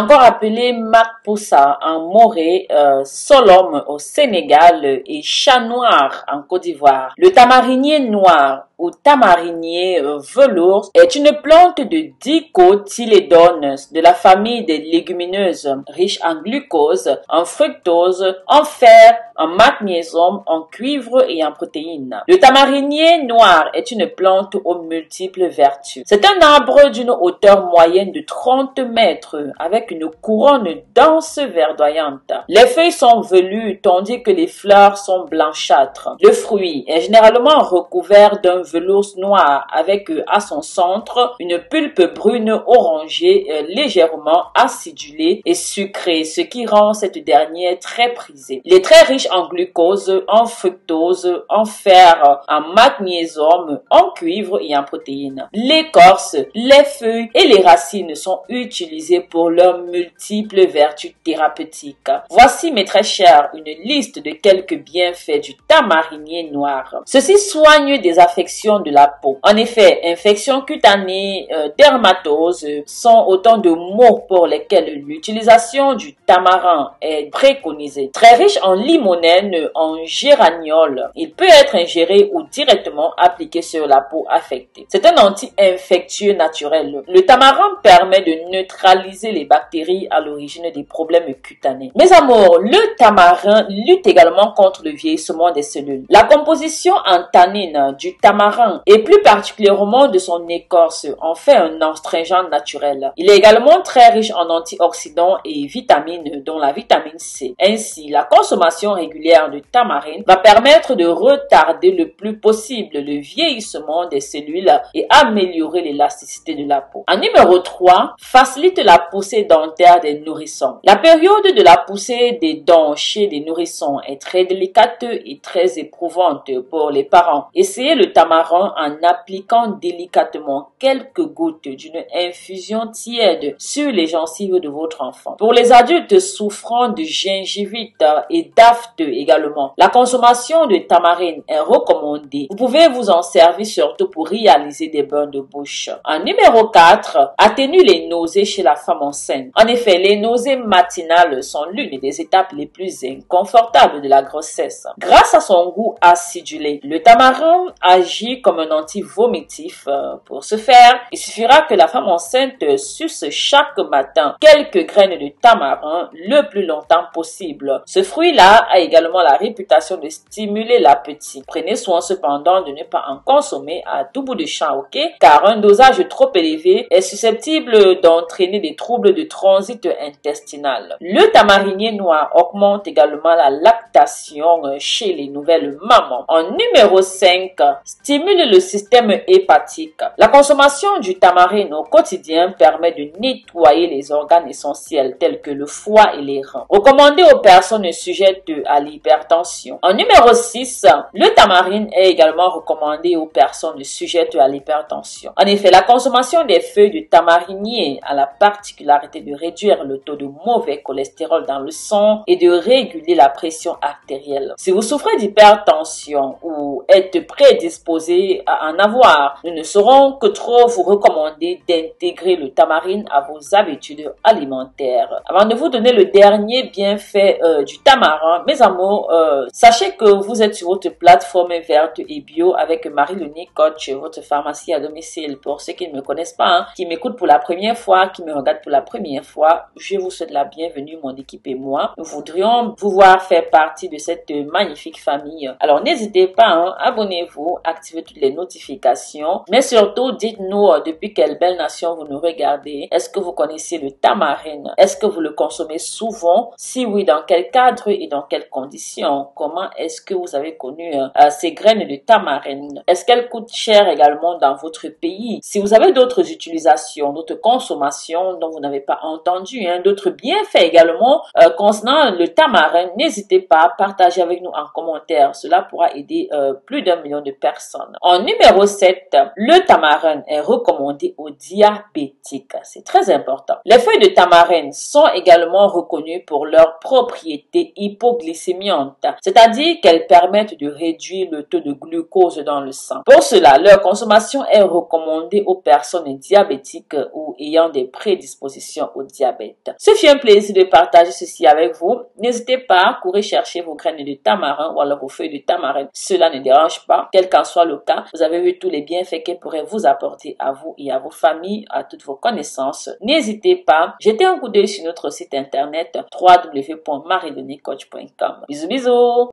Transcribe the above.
encore appelé Makpoussa en Morée, Solom au Sénégal et chat noir en Côte d'Ivoire. Le tamarinier noir ou tamarinier velours est une plante de dicotylédones de la famille des légumineuses riche en glucose, en fructose, en fer, en magnésium, en cuivre et en protéines. Le tamarinier noir est une plante aux multiples vertus. C'est un arbre d'une hauteur moyenne de 30 mètres avec une couronne dense verdoyante. Les feuilles sont velues tandis que les fleurs sont blanchâtres. Le fruit est généralement recouvert d'un velours noir avec à son centre une pulpe brune orangée légèrement acidulée et sucrée, ce qui rend cette dernière très prisée. Il est très riche en glucose, en fructose, en fer, en magnésium, en cuivre et en protéines. L'écorce, les feuilles et les racines sont utilisées pour leurs multiples vertus thérapeutiques. Voici, mes très chers, une liste de quelques bienfaits du tamarinier noir. Ceci soigne des affections de la peau. En effet, infections cutanées, dermatoses sont autant de maux pour lesquels l'utilisation du tamarin est préconisée. Très riche en limonène, en géraniol, il peut être ingéré ou directement appliqué sur la peau affectée. C'est un anti-infectieux naturel. Le tamarin permet de neutraliser les bactéries à l'origine des problèmes cutanés. Mes amours, le tamarin lutte également contre le vieillissement des cellules. La composition en tannine du tamarin et plus particulièrement de son écorce en fait un astringent naturel. Il est également très riche en antioxydants et vitamines dont la vitamine C. Ainsi, la consommation régulière de tamarine va permettre de retarder le plus possible le vieillissement des cellules et améliorer l'élasticité de la peau. En numéro 3, facilite la poussée dentaire des nourrissons. La période de la poussée des dents chez les nourrissons est très délicate et très éprouvante pour les parents. Essayez le tamarin en appliquant délicatement quelques gouttes d'une infusion tiède sur les gencives de votre enfant. Pour les adultes souffrant de gingivite et d'aphte également, la consommation de tamarine est recommandée. Vous pouvez vous en servir surtout pour réaliser des bains de bouche. En numéro 4, atténue les nausées chez la femme enceinte. En effet, les nausées matinales sont l'une des étapes les plus inconfortables de la grossesse. Grâce à son goût acidulé, le tamarin agit comme un anti-vomitif. Pour ce faire, il suffira que la femme enceinte suce chaque matin quelques graines de tamarin le plus longtemps possible. Ce fruit-là a également la réputation de stimuler l'appétit. Prenez soin cependant de ne pas en consommer à tout bout de champ, ok? Car un dosage trop élevé est susceptible d'entraîner des troubles de transit intestinal. Le tamarinier noir augmente également la lactation chez les nouvelles mamans. En numéro 5, stimule le système hépatique. La consommation du tamarine au quotidien permet de nettoyer les organes essentiels tels que le foie et les reins. Recommandé aux personnes sujettes à l'hypertension. En numéro 6, le tamarine est également recommandé aux personnes sujettes à l'hypertension. En effet, la consommation des feuilles de tamarinier a la particularité de réduire le taux de mauvais cholestérol dans le sang et de réguler la pression artérielle. Si vous souffrez d'hypertension ou êtes prédisposé à en avoir, nous ne saurons que trop vous recommander d'intégrer le tamarine à vos habitudes alimentaires. Avant de vous donner le dernier bienfait du tamarin, mes amours, sachez que vous êtes sur votre plateforme verte et bio avec Marie-Léonie Coach, votre pharmacie à domicile. Pour ceux qui ne me connaissent pas, qui m'écoutent pour la première fois, qui me regardent pour la première fois, je vous souhaite la bienvenue, mon équipe et moi. Nous voudrions vous voir faire partie de cette magnifique famille. Alors n'hésitez pas, abonnez-vous, activez toutes les notifications, mais surtout dites-nous depuis quelle belle nation vous nous regardez. Est-ce que vous connaissez le tamarine? Est-ce que vous le consommez souvent? Si oui, dans quel cadre et dans quelles conditions? Comment est-ce que vous avez connu ces graines de tamarine? Est-ce qu'elles coûtent cher également dans votre pays? Si vous avez d'autres utilisations, d'autres consommations dont vous n'avez pas entendu, d'autres bienfaits également concernant le tamarin, n'hésitez pas à partager avec nous en commentaire. Cela pourra aider plus d'1 million de personnes. personnes. En numéro 7, le tamarin est recommandé aux diabétiques. C'est très important. Les feuilles de tamarin sont également reconnues pour leurs propriétés hypoglycémiantes, c'est-à-dire qu'elles permettent de réduire le taux de glucose dans le sang. Pour cela, leur consommation est recommandée aux personnes diabétiques ou ayant des prédispositions au diabète. Ce fut un plaisir de partager ceci avec vous. N'hésitez pas à courir chercher vos graines de tamarin ou alors vos feuilles de tamarin. Cela ne dérange pas, quel qu'en soit le cas. Vous avez vu tous les bienfaits qu'elles pourraient vous apporter à vous et à vos familles, à toutes vos connaissances. N'hésitez pas, jetez un coup d'œil sur notre site internet www.mariedonnécoach.com. Bisous bisous.